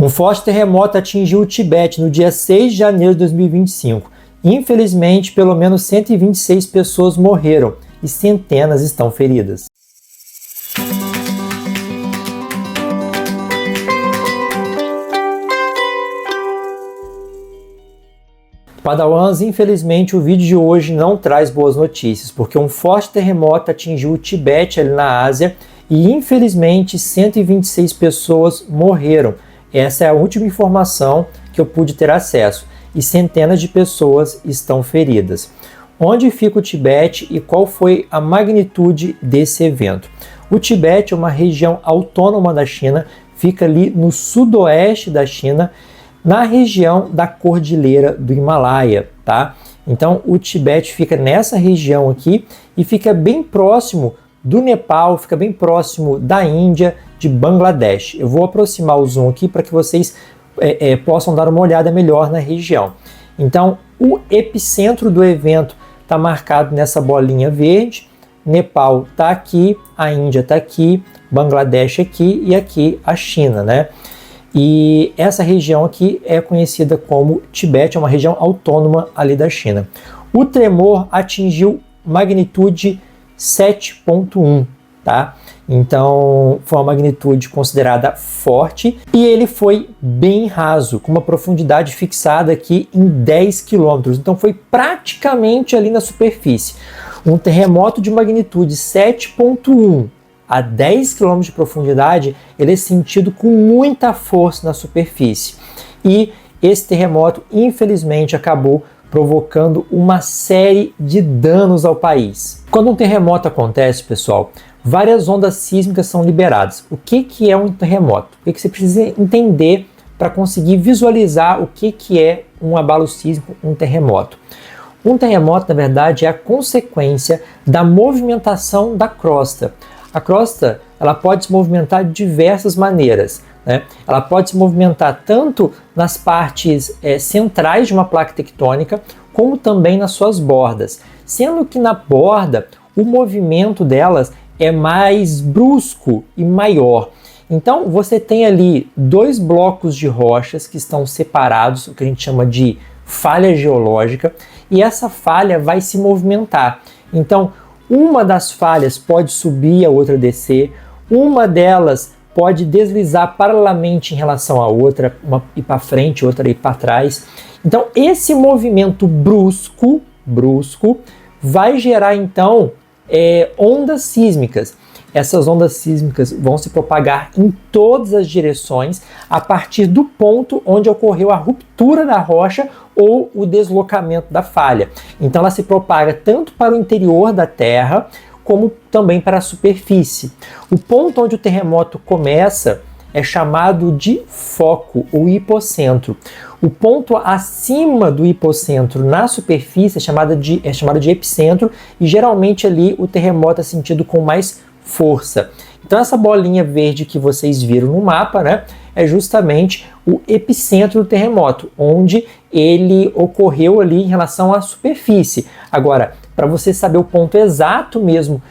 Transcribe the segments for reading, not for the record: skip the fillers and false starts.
Um forte terremoto atingiu o Tibete no dia 6 de janeiro de 2025. Infelizmente, pelo menos 126 pessoas morreram e centenas estão feridas. Padawans, infelizmente o vídeo de hoje não traz boas notícias, porque um forte terremoto atingiu o Tibete ali na Ásia e infelizmente 126 pessoas morreram. Essa é a última informação que eu pude ter acesso e centenas de pessoas estão feridas. Onde fica o Tibete e qual foi a magnitude desse evento? O Tibete é uma região autônoma da China, fica ali no sudoeste da China, na região da Cordilheira do Himalaia, tá? Então o Tibete fica nessa região aqui e fica bem próximo do Nepal, fica bem próximo da Índia, de Bangladesh. Eu vou aproximar o zoom aqui para que vocês possam dar uma olhada melhor na região. Então o epicentro do evento está marcado nessa bolinha verde, Nepal está aqui, a Índia está aqui, Bangladesh aqui e aqui a China, né? E essa região aqui é conhecida como Tibete, é uma região autônoma ali da China. O tremor atingiu magnitude 7.1, tá? Então foi uma magnitude considerada forte e ele foi bem raso, com uma profundidade fixada aqui em 10 km. Então foi praticamente ali na superfície. Um terremoto de magnitude 7.1 a 10 km de profundidade, ele é sentido com muita força na superfície. E esse terremoto, infelizmente, acabou provocando uma série de danos ao país. Quando um terremoto acontece, pessoal, várias ondas sísmicas são liberadas. O que é um terremoto? O que você precisa entender para conseguir visualizar o que é um abalo sísmico, um terremoto? Um terremoto, na verdade, é a consequência da movimentação da crosta. A crosta, ela pode se movimentar de diversas maneiras, né? Ela pode se movimentar tanto nas partes centrais de uma placa tectônica, como também nas suas bordas. Sendo que na borda, o movimento delas é mais brusco e maior. Então, você tem ali dois blocos de rochas que estão separados, o que a gente chama de falha geológica, e essa falha vai se movimentar. Então, uma das falhas pode subir, a outra descer, uma delas pode deslizar paralelamente em relação à outra, uma ir para frente, outra ir para trás. Então, esse movimento brusco vai gerar, então, ondas sísmicas. Essas ondas sísmicas vão se propagar em todas as direções a partir do ponto onde ocorreu a ruptura da rocha ou o deslocamento da falha. Então ela se propaga tanto para o interior da Terra como também para a superfície. O ponto onde o terremoto começa é chamado de foco ou hipocentro. O ponto acima do hipocentro na superfície é chamado de epicentro e geralmente ali o terremoto é sentido com mais força. Então essa bolinha verde que vocês viram no mapa, né, é justamente o epicentro do terremoto, onde ele ocorreu ali em relação à superfície. Agora, para você saber o ponto exato mesmo,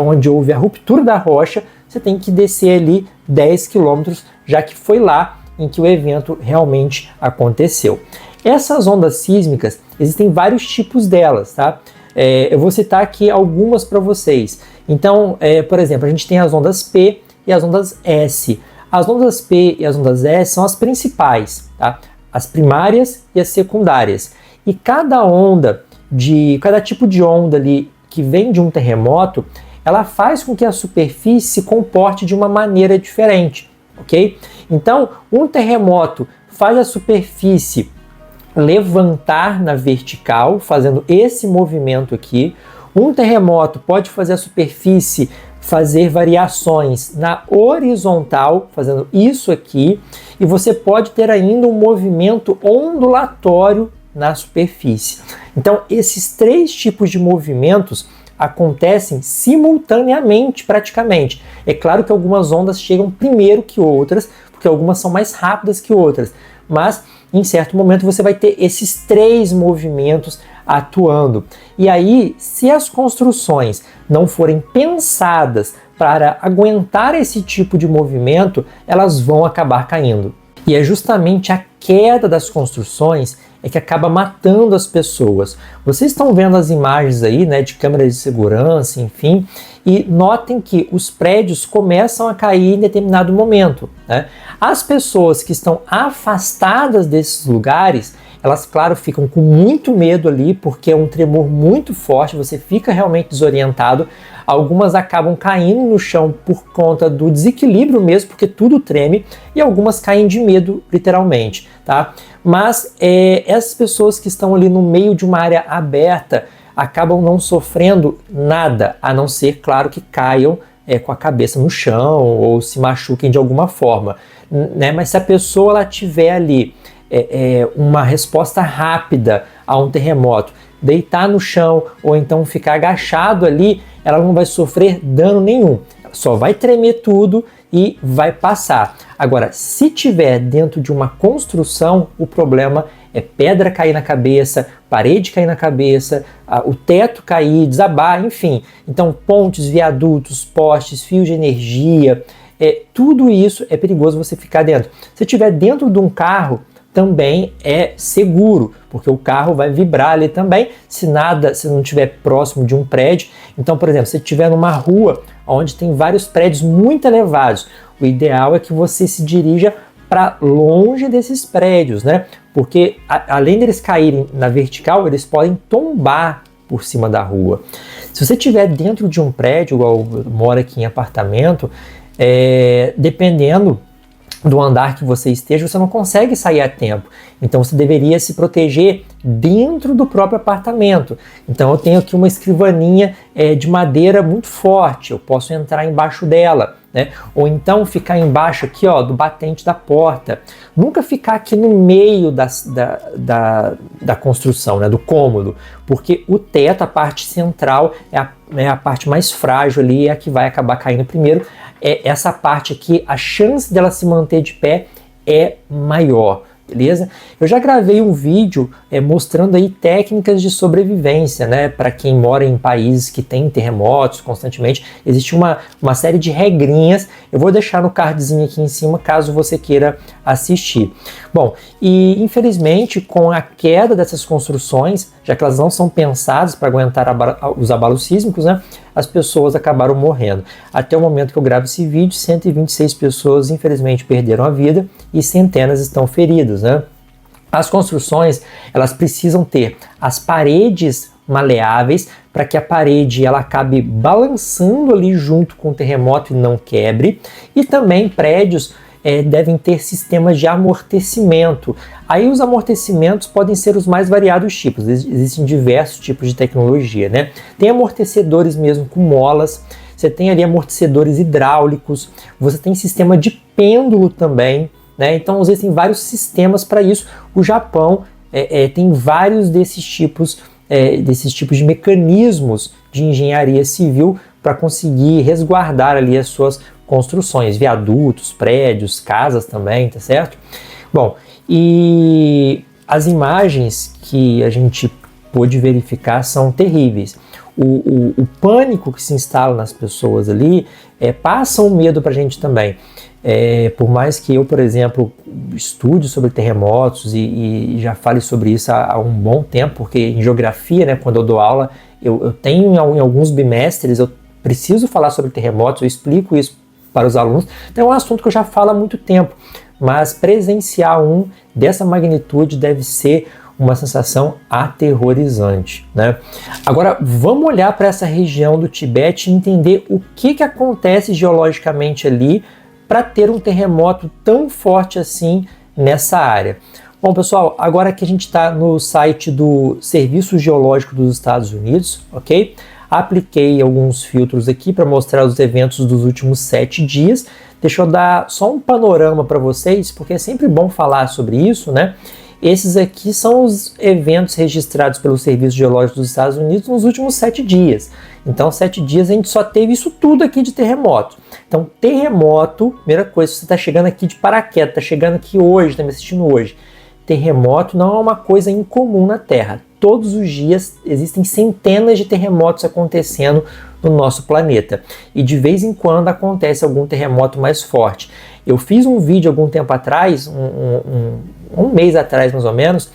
onde houve a ruptura da rocha, você tem que descer ali 10 km, já que foi lá em que o evento realmente aconteceu. Essas ondas sísmicas, existem vários tipos delas, tá? Eu vou citar aqui algumas para vocês. Então, por exemplo, a gente tem as ondas P e as ondas S. As ondas P e as ondas S são as principais, tá? As primárias e as secundárias. E cada tipo de onda ali que vem de um terremoto, ela faz com que a superfície se comporte de uma maneira diferente, ok? Então, um terremoto faz a superfície levantar na vertical, fazendo esse movimento aqui. Um terremoto pode fazer a superfície fazer variações na horizontal, fazendo isso aqui, e você pode ter ainda um movimento ondulatório na superfície. Então, esses três tipos de movimentos acontecem simultaneamente, praticamente. É claro que algumas ondas chegam primeiro que outras, porque algumas são mais rápidas que outras, mas em certo momento você vai ter esses três movimentos atuando. E aí, se as construções não forem pensadas para aguentar esse tipo de movimento, elas vão acabar caindo. E é justamente a queda das construções que acaba matando as pessoas. Vocês estão vendo as imagens aí, né, de câmeras de segurança, enfim, e notem que os prédios começam a cair em determinado momento, né? As pessoas que estão afastadas desses lugares, elas, claro, ficam com muito medo ali, porque é um tremor muito forte, você fica realmente desorientado. Algumas acabam caindo no chão por conta do desequilíbrio mesmo, porque tudo treme, e algumas caem de medo, literalmente, tá? Mas essas pessoas que estão ali no meio de uma área aberta acabam não sofrendo nada, a não ser, claro, que caiam com a cabeça no chão ou se machuquem de alguma forma, né? Mas se a pessoa ela tiver ali uma resposta rápida a um terremoto, deitar no chão ou então ficar agachado ali, ela não vai sofrer dano nenhum, só vai tremer tudo e vai passar. Agora, se tiver dentro de uma construção, o problema é pedra cair na cabeça, parede cair na cabeça, o teto cair, desabar, enfim. Então, pontes, viadutos, postes, fios de energia, tudo isso é perigoso você ficar dentro. Se estiver dentro de um carro, também é seguro, porque o carro vai vibrar ali também, se não estiver próximo de um prédio. Então, por exemplo, se estiver numa rua onde tem vários prédios muito elevados, o ideal é que você se dirija para longe desses prédios, né? Porque além deles caírem na vertical, eles podem tombar por cima da rua. Se você estiver dentro de um prédio, igual eu moro aqui em apartamento, dependendo do andar que você esteja, você não consegue sair a tempo. Então você deveria se proteger dentro do próprio apartamento. Então eu tenho aqui uma escrivaninha de madeira muito forte, eu posso entrar embaixo dela, né? Ou então ficar embaixo aqui, ó, do batente da porta. Nunca ficar aqui no meio da construção, né, do cômodo, porque o teto, a parte central, é a parte mais frágil ali, é a que vai acabar caindo primeiro. Essa parte aqui, a chance dela se manter de pé é maior, beleza? Eu já gravei um vídeo mostrando aí técnicas de sobrevivência, né? Para quem mora em países que tem terremotos constantemente, existe uma série de regrinhas. Eu vou deixar no cardzinho aqui em cima, caso você queira assistir. Bom, e infelizmente com a queda dessas construções, já que elas não são pensadas para aguentar os abalos sísmicos, né? As pessoas acabaram morrendo. Até o momento que eu gravo esse vídeo, 126 pessoas infelizmente perderam a vida e centenas estão feridas, né? As construções, elas precisam ter as paredes maleáveis para que a parede ela acabe balançando ali junto com o terremoto e não quebre, e também prédios devem ter sistemas de amortecimento. Aí os amortecimentos podem ser os mais variados tipos, existem diversos tipos de tecnologia, né? Tem amortecedores mesmo com molas, você tem ali amortecedores hidráulicos, você tem sistema de pêndulo também, né? Então existem vários sistemas para isso. O Japão tem vários desses tipos de mecanismos de engenharia civil para conseguir resguardar ali as suas construções, viadutos, prédios, casas também, tá certo? Bom, e as imagens que a gente pôde verificar são terríveis. O pânico que se instala nas pessoas ali passa um medo para a gente também. Por mais que eu, por exemplo, estude sobre terremotos e já fale sobre isso há um bom tempo, porque em geografia, né, quando eu dou aula, eu tenho em alguns bimestres, eu preciso falar sobre terremotos, eu explico isso para os alunos. Então é um assunto que eu já falo há muito tempo, mas presenciar um dessa magnitude deve ser uma sensação aterrorizante, né? Agora vamos olhar para essa região do Tibete e entender o que acontece geologicamente ali para ter um terremoto tão forte assim nessa área. Bom, pessoal, agora que a gente está no site do Serviço Geológico dos Estados Unidos, ok? Apliquei alguns filtros aqui para mostrar os eventos dos últimos 7 dias. Deixa eu dar só um panorama para vocês, porque é sempre bom falar sobre isso, né? Esses aqui são os eventos registrados pelo Serviço Geológico dos Estados Unidos nos últimos 7 dias. Então, 7 dias a gente só teve isso tudo aqui de terremoto. Então, terremoto, primeira coisa, se você está chegando aqui de paraquedas, está chegando aqui hoje, está me assistindo hoje. Terremoto não é uma coisa incomum na Terra. todos os dias existem centenas de terremotos acontecendo no nosso planeta. E de vez em quando acontece algum terremoto mais forte. Eu fiz um vídeo algum tempo atrás, um mês atrás mais ou menos,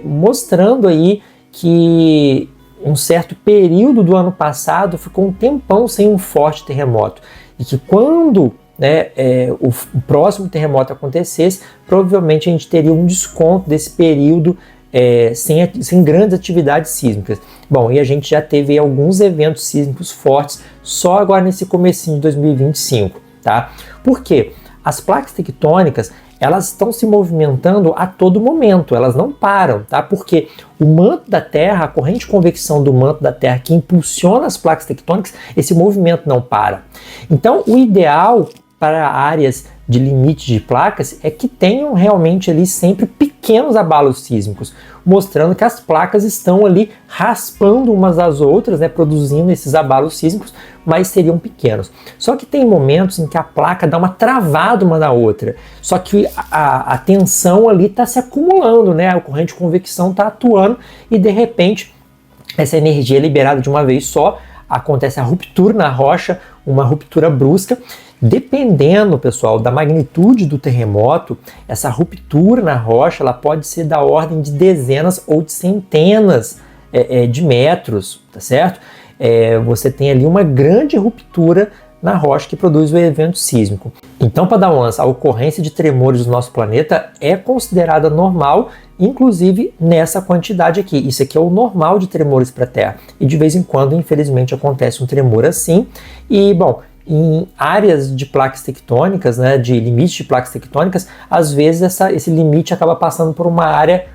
mostrando aí que um certo período do ano passado ficou um tempão sem um forte terremoto. E que quando o próximo terremoto acontecesse, provavelmente a gente teria um desconto desse período sem grandes atividades sísmicas. Bom, e a gente já teve alguns eventos sísmicos fortes só agora nesse comecinho de 2025, tá? Por quê? As placas tectônicas, elas estão se movimentando a todo momento, elas não param, tá? Porque o manto da Terra, a corrente de convecção do manto da Terra que impulsiona as placas tectônicas, esse movimento não para. Então, o ideal para áreas de limite de placas é que tenham realmente ali sempre pequenos abalos sísmicos, mostrando que as placas estão ali raspando umas às outras, produzindo esses abalos sísmicos, mas seriam pequenos. Só que tem momentos em que a placa dá uma travada uma na outra, só que a tensão ali está se acumulando, a corrente de convecção está atuando e de repente essa energia é liberada de uma vez só, acontece a ruptura na rocha, uma ruptura brusca. Dependendo, pessoal, da magnitude do terremoto, essa ruptura na rocha ela pode ser da ordem de dezenas ou de centenas de metros, tá certo? Você tem ali uma grande ruptura na rocha que produz o evento sísmico. Então, Padawans, a ocorrência de tremores no nosso planeta é considerada normal, inclusive nessa quantidade aqui. Isso aqui é o normal de tremores para a Terra. E de vez em quando, infelizmente, acontece um tremor assim. E, bom, em áreas de placas tectônicas, de limite de placas tectônicas, às vezes esse limite acaba passando por uma área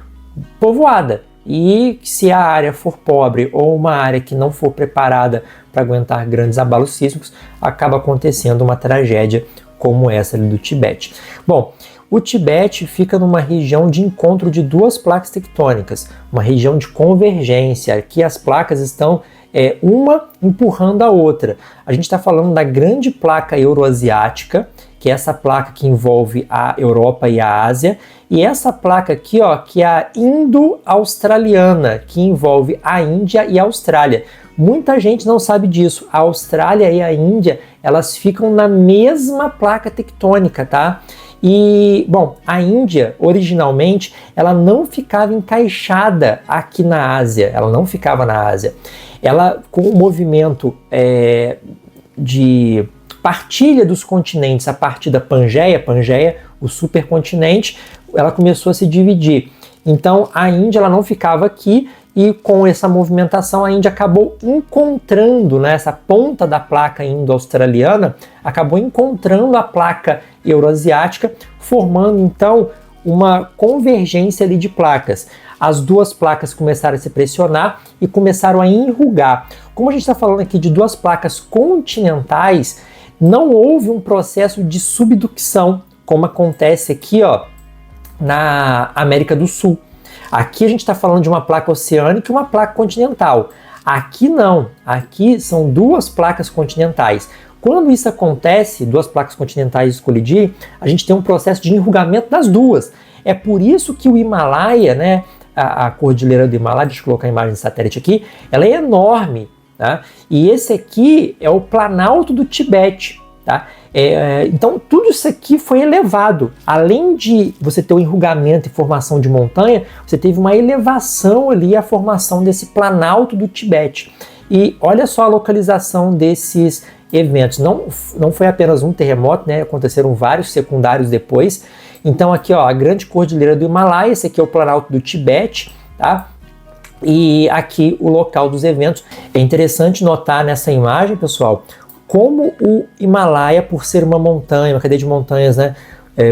povoada. E se a área for pobre ou uma área que não for preparada para aguentar grandes abalos sísmicos, acaba acontecendo uma tragédia como essa ali do Tibete. Bom, o Tibete fica numa região de encontro de duas placas tectônicas, uma região de convergência, aqui as placas estão uma empurrando a outra. A gente está falando da grande placa euroasiática, que é essa placa que envolve a Europa e a Ásia, e essa placa aqui, que é a Indo-Australiana, que envolve a Índia e a Austrália. Muita gente não sabe disso. A Austrália e a Índia, elas ficam na mesma placa tectônica, tá? E, bom, a Índia, originalmente, ela não ficava encaixada aqui na Ásia, ela não ficava na Ásia. Ela, com o movimento de partilha dos continentes a partir da Pangeia, o supercontinente, ela começou a se dividir. Então, a Índia ela não ficava aqui e com essa movimentação a Índia acabou encontrando, essa ponta da placa indo-australiana, acabou encontrando a placa euroasiática, formando então uma convergência ali de placas. As duas placas começaram a se pressionar e começaram a enrugar. Como a gente está falando aqui de duas placas continentais, não houve um processo de subducção, como acontece aqui na América do Sul. Aqui a gente está falando de uma placa oceânica e uma placa continental. Aqui não, aqui são duas placas continentais. Quando isso acontece, duas placas continentais colidirem, a gente tem um processo de enrugamento das duas. É por isso que o Himalaia, a cordilheira do Himalaia, deixa eu colocar a imagem de satélite aqui, ela é enorme, tá? E esse aqui é o Planalto do Tibete, tá? Então tudo isso aqui foi elevado. Além de você ter o enrugamento e formação de montanha, você teve uma elevação ali, a formação desse Planalto do Tibete. E olha só a localização desses eventos. Não foi apenas um terremoto, aconteceram vários secundários depois. Então aqui a grande cordilheira do Himalaia, esse aqui é o Planalto do Tibete, tá? E aqui o local dos eventos. É interessante notar nessa imagem, pessoal, como o Himalaia, por ser uma montanha, uma cadeia de montanhas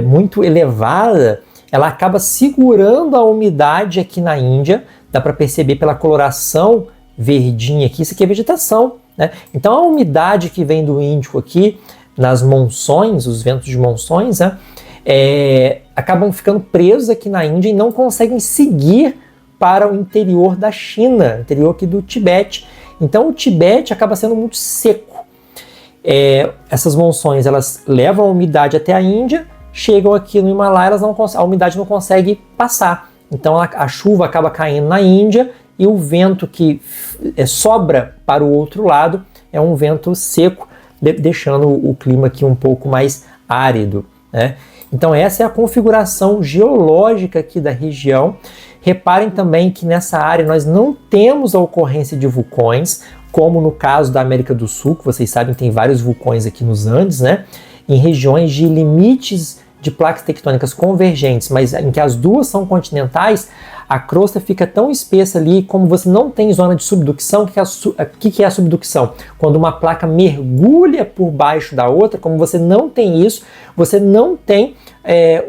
muito elevada, ela acaba segurando a umidade aqui na Índia. Dá para perceber pela coloração verdinha aqui, isso aqui é vegetação, Então a umidade que vem do Índico aqui, nas monções, os ventos de monções, acabam ficando presos aqui na Índia e não conseguem seguir para o interior da China, interior aqui do Tibete. Então o Tibete acaba sendo muito seco. Essas monções elas levam a umidade até a Índia, chegam aqui no Himalaia, a umidade não consegue passar. então a chuva acaba caindo na Índia e o vento que sobra para o outro lado é um vento seco, deixando o clima aqui um pouco mais árido, né? Então essa é a configuração geológica aqui da região. Reparem também que nessa área nós não temos a ocorrência de vulcões, como no caso da América do Sul, que vocês sabem tem vários vulcões aqui nos Andes, né? Em regiões de limites de placas tectônicas convergentes, mas em que as duas são continentais, a crosta fica tão espessa ali, como você não tem zona de subducção. O que é a subducção? Quando uma placa mergulha por baixo da outra, como você não tem isso, você não tem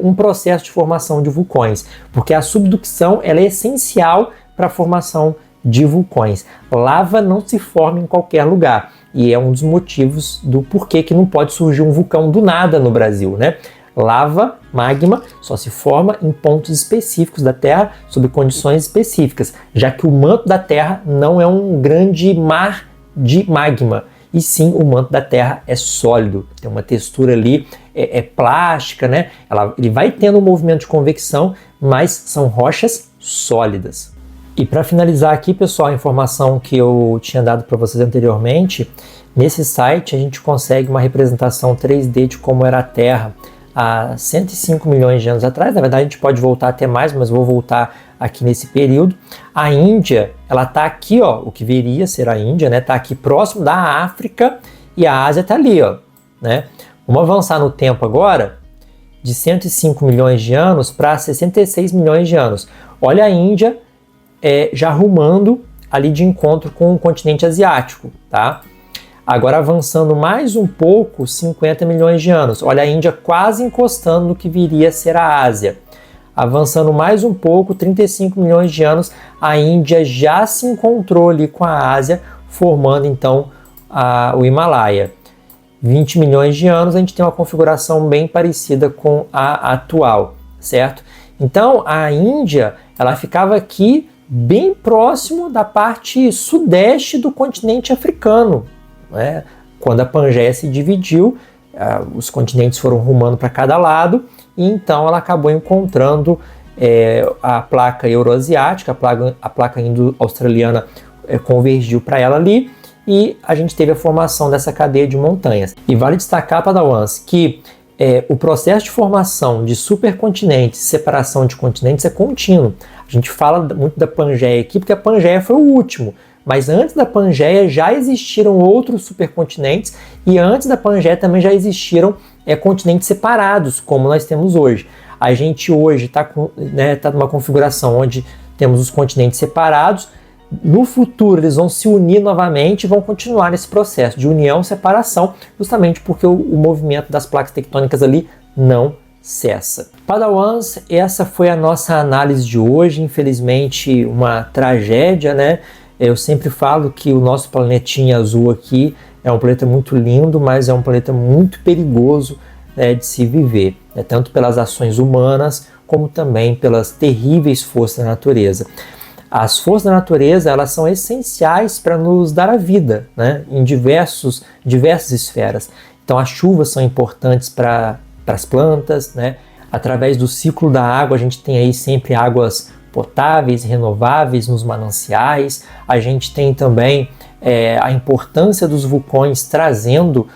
um processo de formação de vulcões, porque a subducção ela é essencial para a formação de vulcões. Lava não se forma em qualquer lugar, e é um dos motivos do porquê que não pode surgir um vulcão do nada no Brasil, né? Lava, magma, só se forma em pontos específicos da Terra, sob condições específicas, já que o manto da Terra não é um grande mar de magma, e sim o manto da Terra é sólido, tem uma textura ali, é plástica, né? Ele vai tendo um movimento de convecção, mas são rochas sólidas. E para finalizar aqui, pessoal, a informação que eu tinha dado para vocês anteriormente, nesse site a gente consegue uma representação 3D de como era a Terra há 105 milhões de anos atrás. Na verdade a gente pode voltar até mais, mas vou voltar aqui nesse período. A Índia, ela está aqui, ó, o que viria a ser a Índia, né? Está aqui próximo da África e a Ásia está ali, ó, né? Vamos avançar no tempo agora, de 105 milhões de anos para 66 milhões de anos. Olha a Índia já rumando ali de encontro com o continente asiático, tá? Agora avançando mais um pouco, 50 milhões de anos. Olha a Índia quase encostando no que viria a ser a Ásia. Avançando mais um pouco, 35 milhões de anos, a Índia já se encontrou ali com a Ásia, formando então o Himalaia. 20 milhões de anos, a gente tem uma configuração bem parecida com a atual, certo? Então a Índia, ela ficava aqui bem próximo da parte sudeste do continente africano, né? Quando a Pangeia se dividiu, os continentes foram rumando para cada lado, e então ela acabou encontrando a placa euroasiática, a placa indo-australiana convergiu para ela ali, e a gente teve a formação dessa cadeia de montanhas. E vale destacar, Padawans, que o processo de formação de supercontinentes, separação de continentes é contínuo. A gente fala muito da Pangeia aqui porque a Pangeia foi o último, mas antes da Pangeia já existiram outros supercontinentes, e antes da Pangeia também já existiram continentes separados, como nós temos hoje. A gente hoje está numa configuração onde temos os continentes separados. No futuro eles vão se unir novamente e vão continuar nesse processo de união e separação, justamente porque o movimento das placas tectônicas ali não cessa. Padawans, essa foi a nossa análise de hoje. Infelizmente uma tragédia, né? Eu sempre falo que o nosso planetinha azul aqui é um planeta muito lindo, mas é um planeta muito perigoso de se viver, tanto pelas ações humanas como também pelas terríveis forças da natureza. As forças da natureza, elas são essenciais para nos dar a vida, né? Em diversas esferas. Então as chuvas são importantes para as plantas, né? Através do ciclo da água a gente tem aí sempre águas potáveis, renováveis nos mananciais. A gente tem também a importância dos vulcões trazendo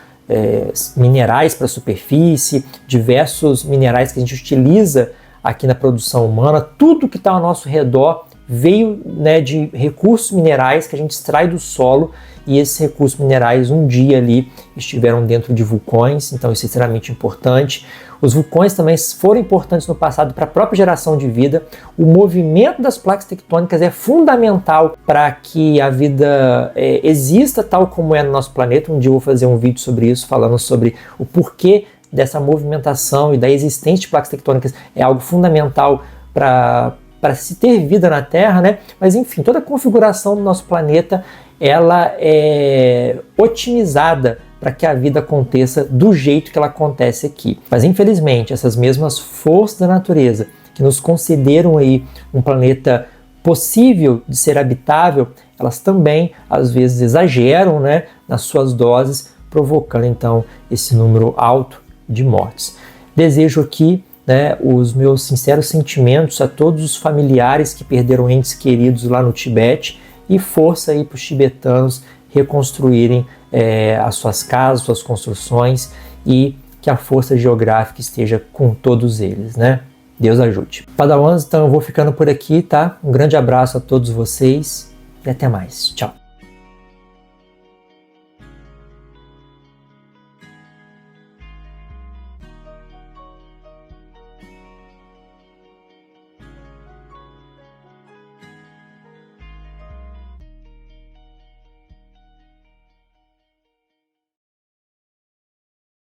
minerais para a superfície, diversos minerais que a gente utiliza aqui na produção humana. Tudo que está ao nosso redor veio de recursos minerais que a gente extrai do solo, e esses recursos minerais um dia ali estiveram dentro de vulcões, então isso é extremamente importante. Os vulcões também foram importantes no passado para a própria geração de vida. O movimento das placas tectônicas é fundamental para que a vida exista tal como é no nosso planeta. Um dia eu vou fazer um vídeo sobre isso, falando sobre o porquê dessa movimentação e da existência de placas tectônicas. É algo fundamental para se ter vida na Terra, né? Mas enfim, toda a configuração do nosso planeta, ela é otimizada para que a vida aconteça do jeito que ela acontece aqui. Mas infelizmente, essas mesmas forças da natureza que nos concederam aí um planeta possível de ser habitável, elas também às vezes exageram, né, nas suas doses, provocando então esse número alto de mortes. Desejo aqui né, os meus sinceros sentimentos a todos os familiares que perderam entes queridos lá no Tibete, e força aí para os tibetanos reconstruírem as suas casas, suas construções, e que a força geográfica esteja com todos eles, né? Deus ajude. Padawans, então eu vou ficando por aqui, tá? Um grande abraço a todos vocês e até mais. Tchau.